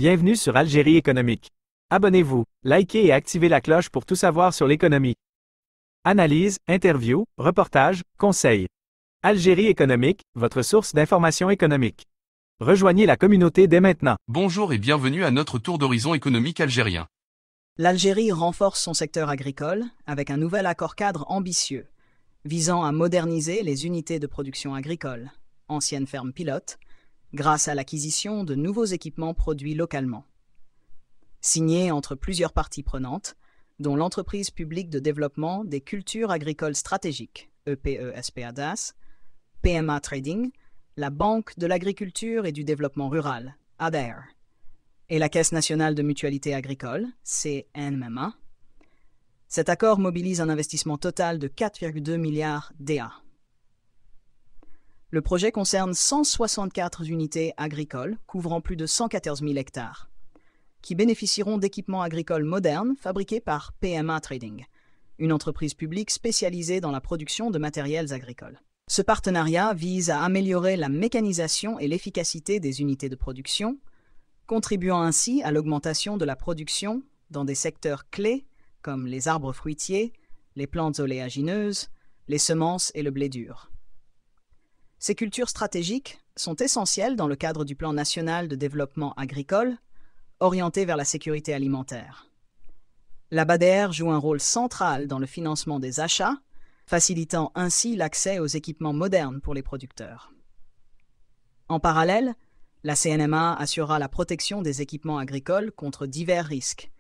Bienvenue sur Algérie économique. Abonnez-vous, likez et activez la cloche pour tout savoir sur l'économie. Analyse, interview, reportage, conseils. Algérie économique, votre source d'information économique. Rejoignez la communauté dès maintenant. Bonjour et bienvenue à notre tour d'horizon économique algérien. L'Algérie renforce son secteur agricole avec un nouvel accord-cadre ambitieux, visant à moderniser les unités de production agricole, anciennes fermes pilotes, grâce à l'acquisition de nouveaux équipements produits localement. Signé entre plusieurs parties prenantes, dont l'entreprise publique de développement des cultures agricoles stratégiques, EPE-SPA-DAS, PMA Trading, la Banque de l'agriculture et du développement rural, ADER, et la Caisse nationale de mutualité agricole, CNMA. Cet accord mobilise un investissement total de 4,2 milliards DA. Le projet concerne 164 unités agricoles couvrant plus de 114 000 hectares, qui bénéficieront d'équipements agricoles modernes fabriqués par PMA Trading, une entreprise publique spécialisée dans la production de matériels agricoles. Ce partenariat vise à améliorer la mécanisation et l'efficacité des unités de production, contribuant ainsi à l'augmentation de la production dans des secteurs clés comme les arbres fruitiers, les plantes oléagineuses, les semences et le blé dur. Ces cultures stratégiques sont essentielles dans le cadre du plan national de développement agricole, orienté vers la sécurité alimentaire. La BADER joue un rôle central dans le financement des achats, facilitant ainsi l'accès aux équipements modernes pour les producteurs. En parallèle, la CNMA assurera la protection des équipements agricoles contre divers risques,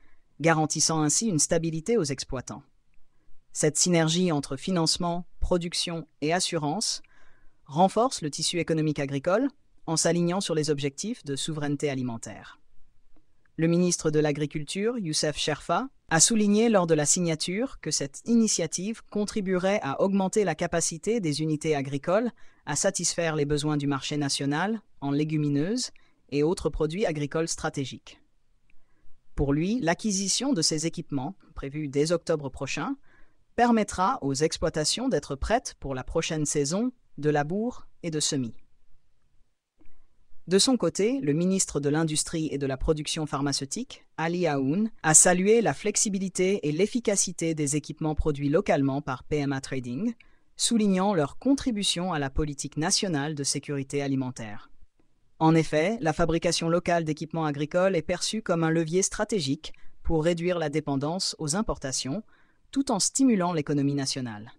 garantissant ainsi une stabilité aux exploitants. Cette synergie entre financement, production et assurance renforce le tissu économique agricole en s'alignant sur les objectifs de souveraineté alimentaire. Le ministre de l'Agriculture, Youssef Cherfa, a souligné lors de la signature que cette initiative contribuerait à augmenter la capacité des unités agricoles à satisfaire les besoins du marché national en légumineuses et autres produits agricoles stratégiques. Pour lui, l'acquisition de ces équipements, prévue dès octobre prochain, permettra aux exploitations d'être prêtes pour la prochaine saison de labour et de semis. De son côté, le ministre de l'Industrie et de la Production pharmaceutique, Ali Aoun, a salué la flexibilité et l'efficacité des équipements produits localement par PMA Trading, soulignant leur contribution à la politique nationale de sécurité alimentaire. En effet, la fabrication locale d'équipements agricoles est perçue comme un levier stratégique pour réduire la dépendance aux importations, tout en stimulant l'économie nationale.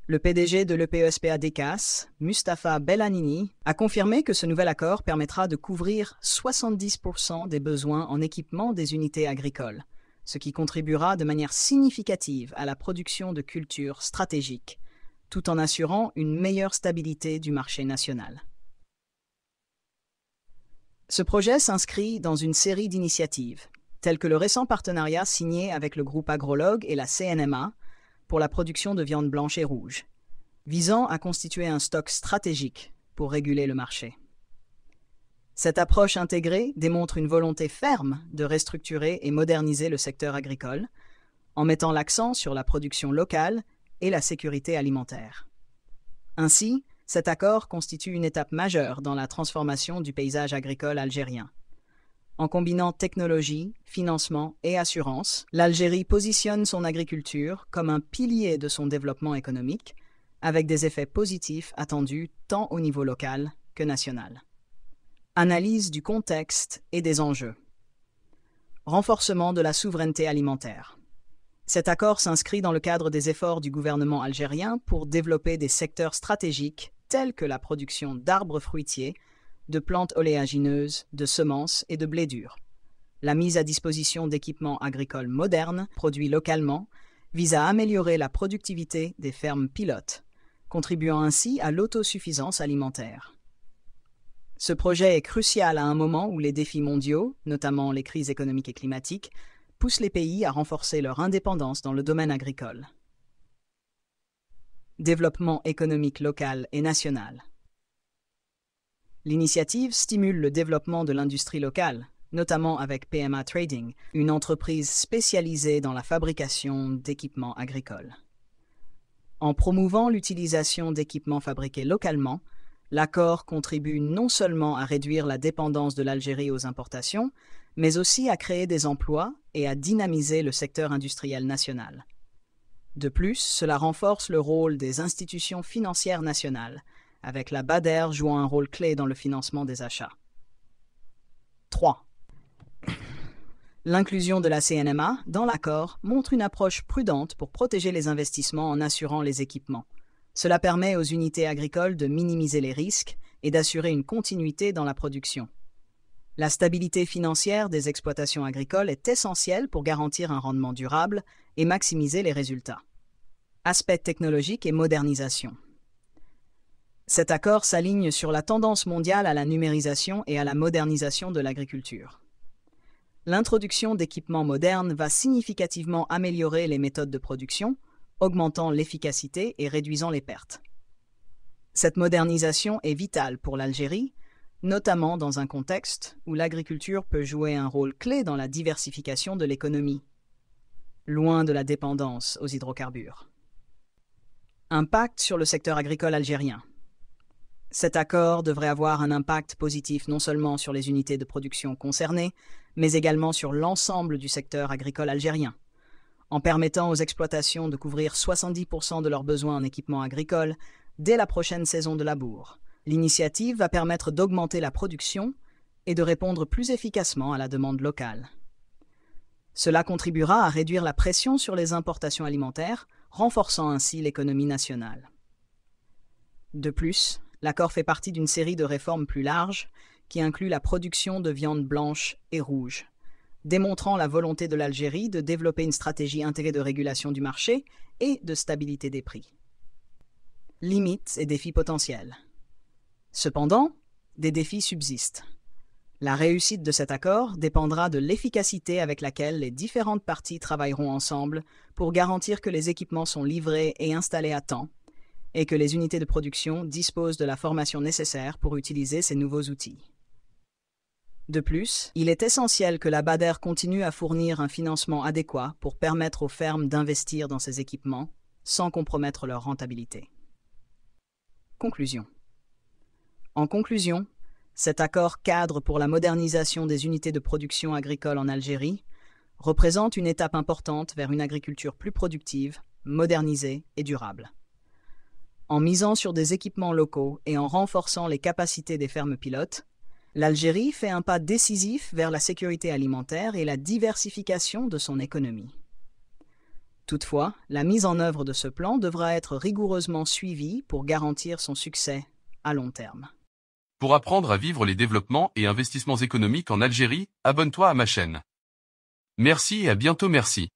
Le PDG de l'EPE-SPA DECAS, Mustapha Bellanini, a confirmé que ce nouvel accord permettra de couvrir 70% des besoins en équipement des unités agricoles, ce qui contribuera de manière significative à la production de cultures stratégiques, tout en assurant une meilleure stabilité du marché national. Ce projet s'inscrit dans une série d'initiatives, telles que le récent partenariat signé avec le groupe Agrologue et la CNMA, pour la production de viande blanche et rouge, visant à constituer un stock stratégique pour réguler le marché. Cette approche intégrée démontre une volonté ferme de restructurer et moderniser le secteur agricole, en mettant l'accent sur la production locale et la sécurité alimentaire. Ainsi, cet accord constitue une étape majeure dans la transformation du paysage agricole algérien. En combinant technologie, financement et assurance, l'Algérie positionne son agriculture comme un pilier de son développement économique, avec des effets positifs attendus tant au niveau local que national. Analyse du contexte et des enjeux. Renforcement de la souveraineté alimentaire. Cet accord s'inscrit dans le cadre des efforts du gouvernement algérien pour développer des secteurs stratégiques tels que la production d'arbres fruitiers, de plantes oléagineuses, de semences et de blé dur. La mise à disposition d'équipements agricoles modernes, produits localement, vise à améliorer la productivité des fermes pilotes, contribuant ainsi à l'autosuffisance alimentaire. Ce projet est crucial à un moment où les défis mondiaux, notamment les crises économiques et climatiques, poussent les pays à renforcer leur indépendance dans le domaine agricole. Développement économique local et national. L'initiative stimule le développement de l'industrie locale, notamment avec PMA Trading, une entreprise spécialisée dans la fabrication d'équipements agricoles. En promouvant l'utilisation d'équipements fabriqués localement, L'accord contribue non seulement à réduire la dépendance de l'Algérie aux importations, mais aussi à créer des emplois et à dynamiser le secteur industriel national. De plus, cela renforce le rôle des institutions financières nationales, avec la BADER jouant un rôle clé dans le financement des achats. 3. L'inclusion de la CNMA dans l'accord montre une approche prudente pour protéger les investissements en assurant les équipements. Cela permet aux unités agricoles de minimiser les risques et d'assurer une continuité dans la production. La stabilité financière des exploitations agricoles est essentielle pour garantir un rendement durable et maximiser les résultats. Aspect technologique et modernisation. Cet accord s'aligne sur la tendance mondiale à la numérisation et à la modernisation de l'agriculture. L'introduction d'équipements modernes va significativement améliorer les méthodes de production, augmentant l'efficacité et réduisant les pertes. Cette modernisation est vitale pour l'Algérie, notamment dans un contexte où l'agriculture peut jouer un rôle clé dans la diversification de l'économie, loin de la dépendance aux hydrocarbures. Impact sur le secteur agricole algérien. Cet accord devrait avoir un impact positif non seulement sur les unités de production concernées, mais également sur l'ensemble du secteur agricole algérien. En permettant aux exploitations de couvrir 70% de leurs besoins en équipements agricoles dès la prochaine saison de labour, l'initiative va permettre d'augmenter la production et de répondre plus efficacement à la demande locale. Cela contribuera à réduire la pression sur les importations alimentaires, renforçant ainsi l'économie nationale. De plus, l'accord fait partie d'une série de réformes plus larges qui inclut la production de viande blanche et rouge, démontrant la volonté de l'Algérie de développer une stratégie intégrée de régulation du marché et de stabilité des prix. Limites et défis potentiels. Cependant, des défis subsistent. La réussite de cet accord dépendra de l'efficacité avec laquelle les différentes parties travailleront ensemble pour garantir que les équipements sont livrés et installés à temps et que les unités de production disposent de la formation nécessaire pour utiliser ces nouveaux outils. De plus, il est essentiel que la BADER continue à fournir un financement adéquat pour permettre aux fermes d'investir dans ces équipements sans compromettre leur rentabilité. Conclusion. En conclusion, cet accord cadre pour la modernisation des unités de production agricole en Algérie représente une étape importante vers une agriculture plus productive, modernisée et durable. En misant sur des équipements locaux et en renforçant les capacités des fermes pilotes, l'Algérie fait un pas décisif vers la sécurité alimentaire et la diversification de son économie. Toutefois, la mise en œuvre de ce plan devra être rigoureusement suivie pour garantir son succès à long terme. Pour apprendre à vivre les développements et investissements économiques en Algérie, abonne-toi à ma chaîne. Merci et à bientôt. Merci.